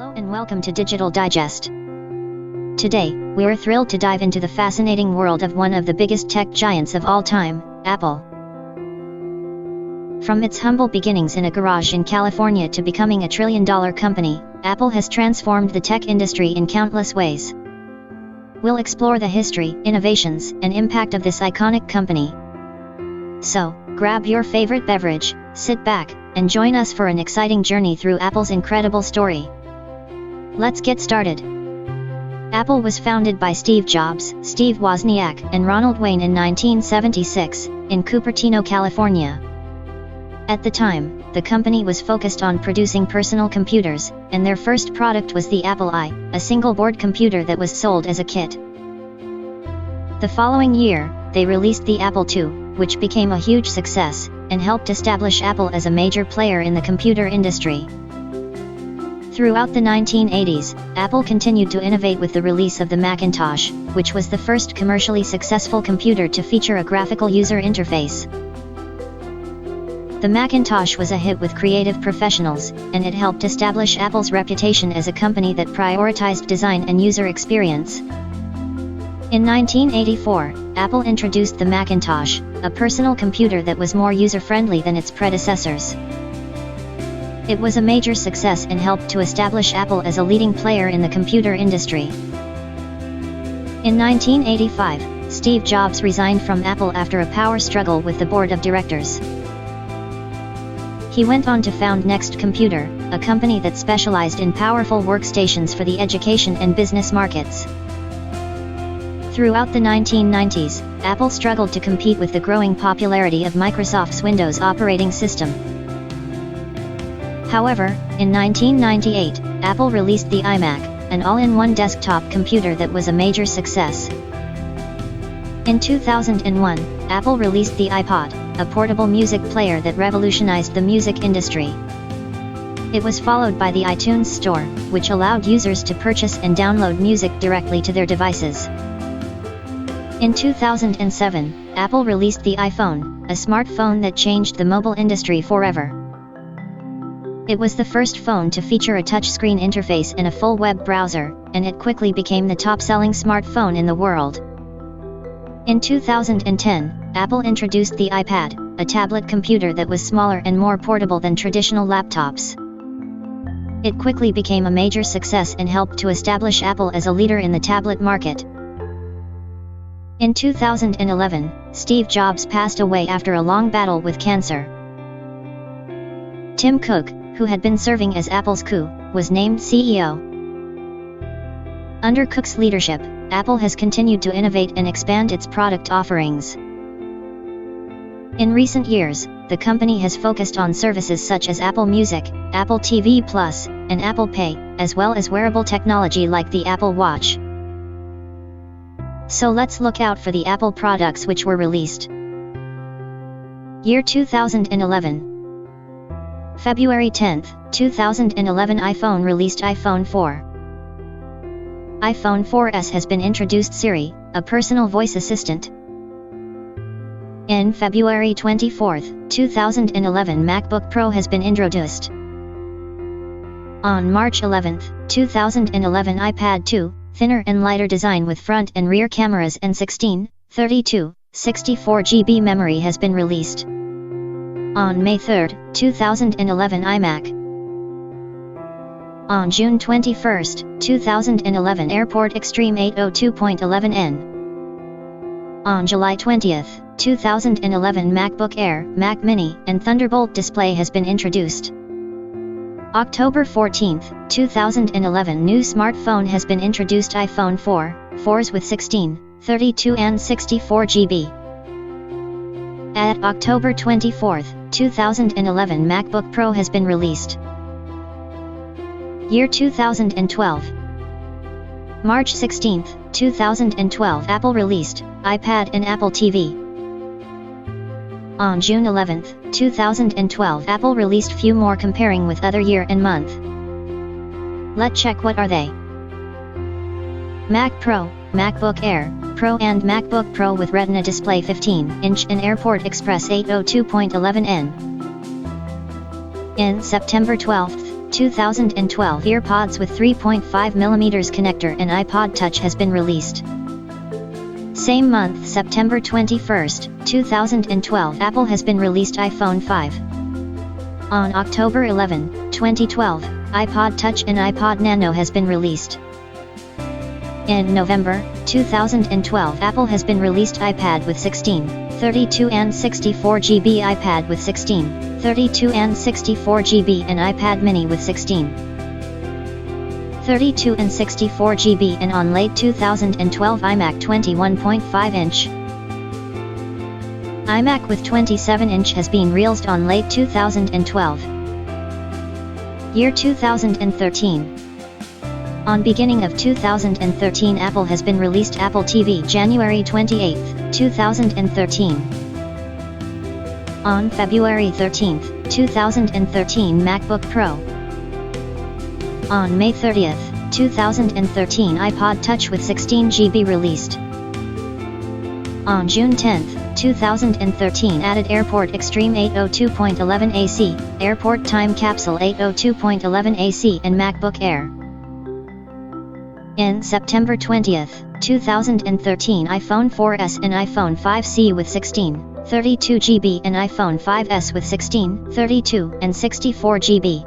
Hello and welcome to Digital Digest. Today, we're thrilled to dive into the fascinating world of one of the biggest tech giants of all time, Apple. From its humble beginnings in a garage in California to becoming a trillion-dollar company, Apple has transformed the tech industry in countless ways. We'll explore the history, innovations, and impact of this iconic company. So, grab your favorite beverage, sit back, and join us for an exciting journey through Apple's incredible story. Let's get started. Apple was founded by Steve Jobs, Steve Wozniak, and Ronald Wayne in 1976, in Cupertino, California. At the time, the company was focused on producing personal computers, and their first product was the Apple I, a single-board computer that was sold as a kit. The following year, they released the Apple II, which became a huge success, and helped establish Apple as a major player in the computer industry. Throughout the 1980s, Apple continued to innovate with the release of the Macintosh, which was the first commercially successful computer to feature a graphical user interface. The Macintosh was a hit with creative professionals, and it helped establish Apple's reputation as a company that prioritized design and user experience. In 1984, Apple introduced the Macintosh, a personal computer that was more user-friendly than its predecessors. It was a major success and helped to establish Apple as a leading player in the computer industry. In 1985, Steve Jobs resigned from Apple after a power struggle with the board of directors. He went on to found Next Computer, a company that specialized in powerful workstations for the education and business markets. Throughout the 1990s, Apple struggled to compete with the growing popularity of Microsoft's Windows operating system. However, in 1998, Apple released the iMac, an all-in-one desktop computer that was a major success. In 2001, Apple released the iPod, a portable music player that revolutionized the music industry. It was followed by the iTunes Store, which allowed users to purchase and download music directly to their devices. In 2007, Apple released the iPhone, a smartphone that changed the mobile industry forever. It was the first phone to feature a touchscreen interface and a full web browser, and it quickly became the top-selling smartphone in the world. In 2010, Apple introduced the iPad, a tablet computer that was smaller and more portable than traditional laptops. It quickly became a major success and helped to establish Apple as a leader in the tablet market. In 2011, Steve Jobs passed away after a long battle with cancer. Tim Cook, who had been serving as Apple's coup, was named CEO. Under Cook's leadership, Apple has continued to innovate and expand its product offerings. In recent years, the company has focused on services such as Apple Music, Apple TV Plus, and Apple Pay, as well as wearable technology like the Apple Watch. So let's look out for the Apple products which were released. Year 2011. February 10, 2011 iPhone released iPhone 4. iPhone 4S has been introduced Siri, a personal voice assistant. In February 24, 2011 MacBook Pro has been introduced. On March 11, 2011 iPad 2, thinner and lighter design with front and rear cameras and 16, 32, 64 GB memory has been released. On May 3, 2011 iMac. On June 21, 2011 AirPort Extreme 802.11n. On July 20, 2011 MacBook Air, Mac Mini, and Thunderbolt display has been introduced. October 14, 2011 new smartphone has been introduced iPhone 4s with 16, 32 and 64 GB. At October 24, 2011 MacBook Pro has been released. Year 2012. March 16, 2012 Apple released iPad and Apple TV. On June 11, 2012 Apple released few more comparing with other year and month. Let's check what are they. Mac Pro, MacBook Air Pro and MacBook Pro with Retina display 15-inch and AirPort Express 802.11n. In September 12, 2012 EarPods with 3.5mm connector and iPod Touch has been released. Same month, September 21, 2012, Apple has been released iPhone 5. On October 11, 2012, iPod Touch and iPod Nano has been released. In November 2012, Apple has been released iPad with 16, 32 and 64 GB, iPad with 16, 32 and 64 GB and iPad mini with 16, 32 and 64 GB, and on late 2012 iMac 21.5-inch. iMac with 27-inch has been released on late 2012. Year 2013. On beginning of 2013, Apple has been released Apple TV January 28, 2013. On February 13, 2013, MacBook Pro. On May 30, 2013, iPod Touch with 16 GB released. On June 10, 2013, added Airport Extreme 802.11 AC, Airport Time Capsule 802.11 AC and MacBook Air. In September 20, 2013, iPhone 4S and iPhone 5C with 16, 32 GB and iPhone 5S with 16, 32 and 64 GB.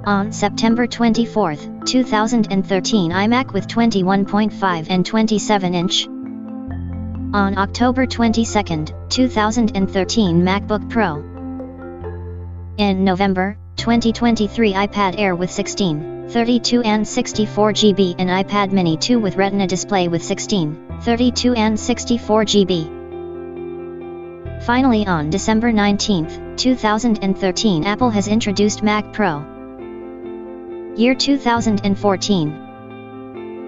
On September 24, 2013, iMac with 21.5 and 27-inch. On October 22, 2013, MacBook Pro. In November 2023, iPad Air with 16, 32 and 64 GB and iPad mini 2 with Retina display with 16, 32 and 64 GB. Finally, on December 19, 2013, Apple has introduced Mac Pro. Year 2014.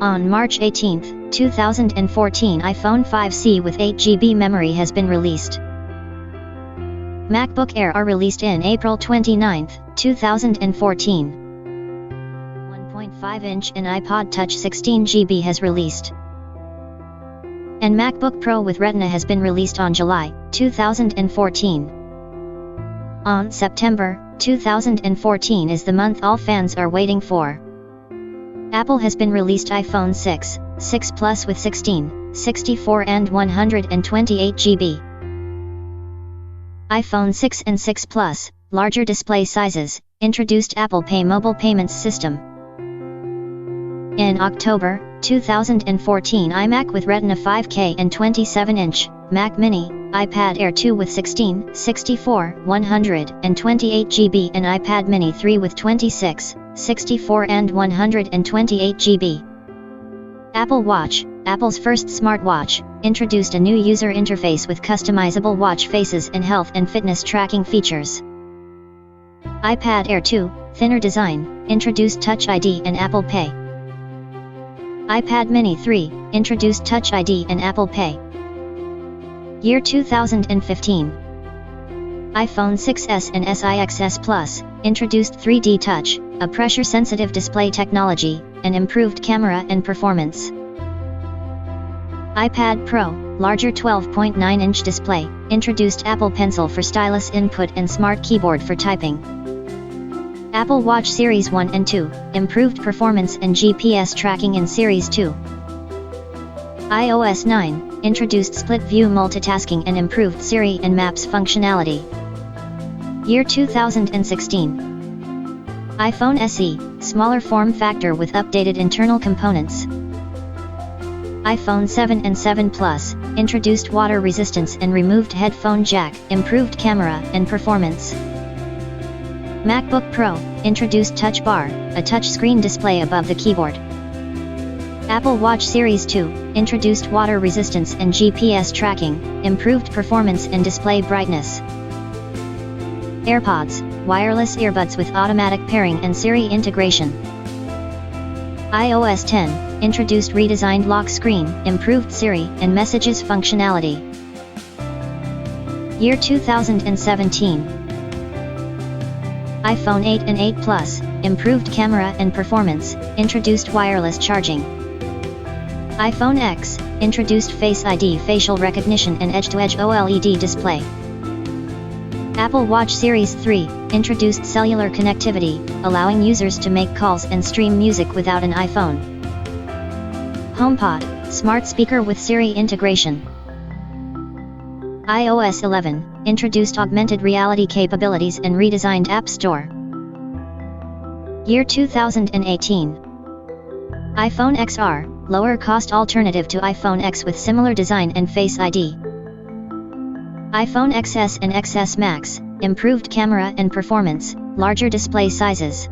On March 18, 2014, iPhone 5C with 8 GB memory has been released. MacBook Air are released in April 29, 2014. 1.5-inch and iPod Touch 16 GB has released. And MacBook Pro with Retina has been released on July 2014. On September 2014 is the month all fans are waiting for. Apple has been released iPhone 6, 6 Plus with 16, 64 and 128 GB. iPhone 6 and 6 Plus, larger display sizes, introduced Apple Pay mobile payments system. In October 2014, iMac with Retina 5K and 27-inch, Mac Mini, iPad Air 2 with 16, 64, 128 GB and iPad Mini 3 with 26, 64 and 128 GB. Apple Watch, Apple's first smartwatch, introduced a new user interface with customizable watch faces and health and fitness tracking features. iPad Air 2, thinner design, introduced Touch ID and Apple Pay. iPad Mini 3, introduced Touch ID and Apple Pay. Year 2015. iPhone 6s and SIXS Plus, introduced 3D Touch, a pressure-sensitive display technology, and improved camera and performance. iPad Pro, larger 12.9-inch display, introduced Apple Pencil for stylus input and Smart Keyboard for typing. Apple Watch Series 1 and 2, improved performance and GPS tracking in Series 2. iOS 9, introduced split-view multitasking and improved Siri and Maps functionality. Year 2016. iPhone SE, smaller form factor with updated internal components. iPhone 7 and 7 Plus, introduced water resistance and removed headphone jack, improved camera and performance. MacBook Pro, introduced Touch Bar, a touchscreen display above the keyboard. Apple Watch Series 2, introduced water resistance and GPS tracking, improved performance and display brightness. AirPods, wireless earbuds with automatic pairing and Siri integration. iOS 10, introduced redesigned lock screen, improved Siri and messages functionality. Year 2017. iPhone 8 and 8 Plus, improved camera and performance, introduced wireless charging. iPhone X, introduced Face ID facial recognition and edge-to-edge OLED display. Apple Watch Series 3, introduced cellular connectivity, allowing users to make calls and stream music without an iPhone. HomePod, smart speaker with Siri integration. iOS 11, introduced augmented reality capabilities and redesigned App Store. Year 2018. iPhone XR, lower cost alternative to iPhone X with similar design and Face ID. iPhone XS and XS Max, improved camera and performance, larger display sizes.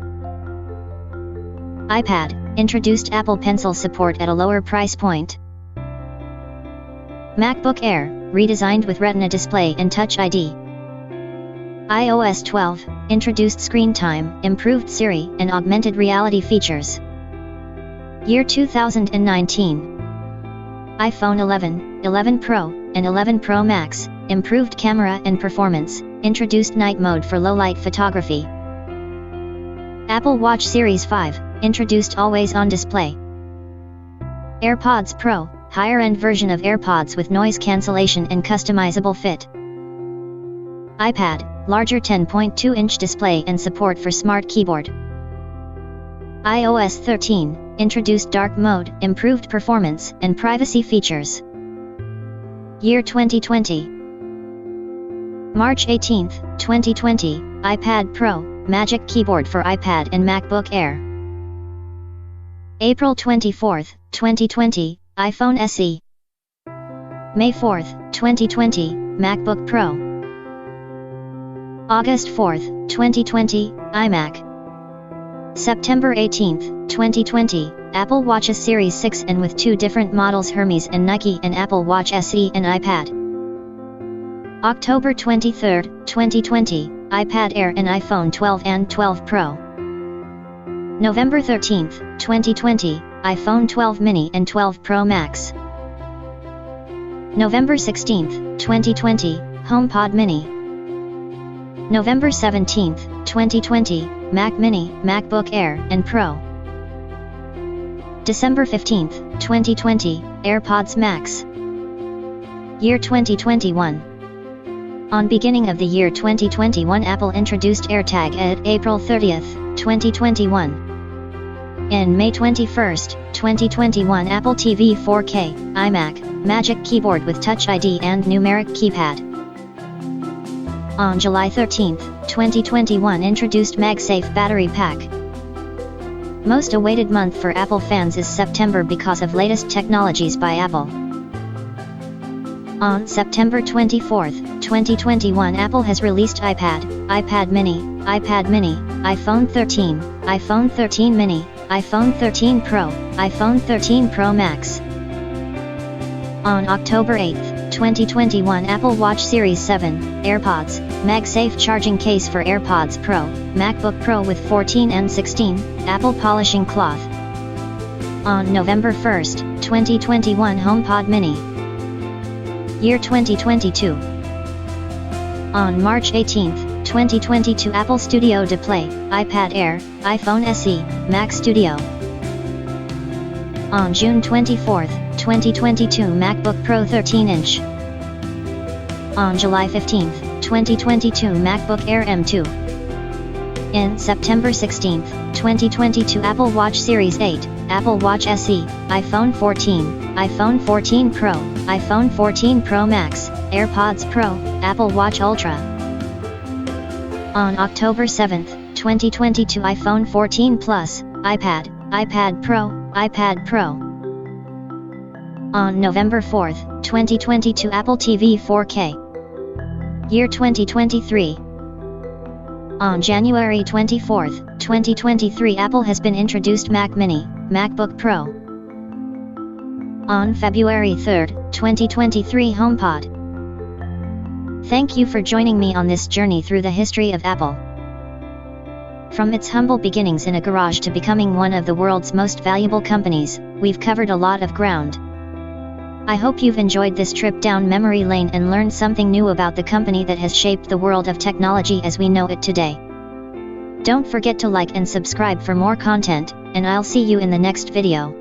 iPad, introduced Apple Pencil support at a lower price point. MacBook Air, redesigned with Retina display and Touch ID. iOS 12, introduced screen time, improved Siri, and augmented reality features. Year 2019. iPhone 11, 11 Pro, and 11 Pro Max, improved camera and performance, introduced night mode for low-light photography. Apple Watch Series 5, introduced always-on display. AirPods Pro, higher-end version of AirPods with noise cancellation and customizable fit. iPad, larger 10.2-inch display and support for smart keyboard. iOS 13, introduced dark mode, improved performance, and privacy features. Year 2020. March 18, 2020, iPad Pro, Magic Keyboard for iPad and MacBook Air. April 24, 2020, iPhone SE. May 4, 2020, MacBook Pro. August 4, 2020, iMac. September 18, 2020, Apple Watches Series 6 and with two different models Hermes and Nike and Apple Watch SE and iPad. October 23, 2020, iPad Air and iPhone 12 and 12 Pro. November 13, 2020, iPhone 12 mini and 12 Pro Max. November 16, 2020, HomePod mini. November 17, 2020, Mac mini, MacBook Air and Pro. December 15, 2020, AirPods Max. Year 2021. On beginning of the year 2021, Apple introduced AirTag at April 30, 2021. In May 21, 2021, Apple TV 4K, iMac, Magic Keyboard with Touch ID and numeric keypad. On July 13, 2021, introduced MagSafe battery pack. Most awaited month for Apple fans is September because of latest technologies by Apple. On September 24, 2021, Apple has released iPad, iPad mini, iPhone 13, iPhone 13 mini, iPhone 13 Pro, iPhone 13 Pro Max. On October 8, 2021, Apple Watch Series 7, AirPods, MagSafe charging case for AirPods Pro, MacBook Pro with 14 and 16, Apple polishing cloth. On November 1, 2021, HomePod mini. Year 2022. On March 18, 2022, Apple Studio Display, iPad Air, iPhone SE, Mac Studio. On June 24, 2022, MacBook Pro 13-inch. On July 15, 2022, MacBook Air M2. In September 16, 2022, Apple Watch Series 8, Apple Watch SE, iPhone 14, iPhone 14 Pro, iPhone 14 Pro Max, AirPods Pro, Apple Watch Ultra. On October 7, 2022, iPhone 14 Plus, iPad, iPad Pro, iPad Pro. On November 4, 2022, Apple TV 4K. Year 2023. On January 24, 2023, Apple has been introduced Mac Mini, MacBook Pro. On February 3, 2023, HomePod. Thank you for joining me on this journey through the history of Apple. From its humble beginnings in a garage to becoming one of the world's most valuable companies, we've covered a lot of ground. I hope you've enjoyed this trip down memory lane and learned something new about the company that has shaped the world of technology as we know it today. Don't forget to like and subscribe for more content, and I'll see you in the next video.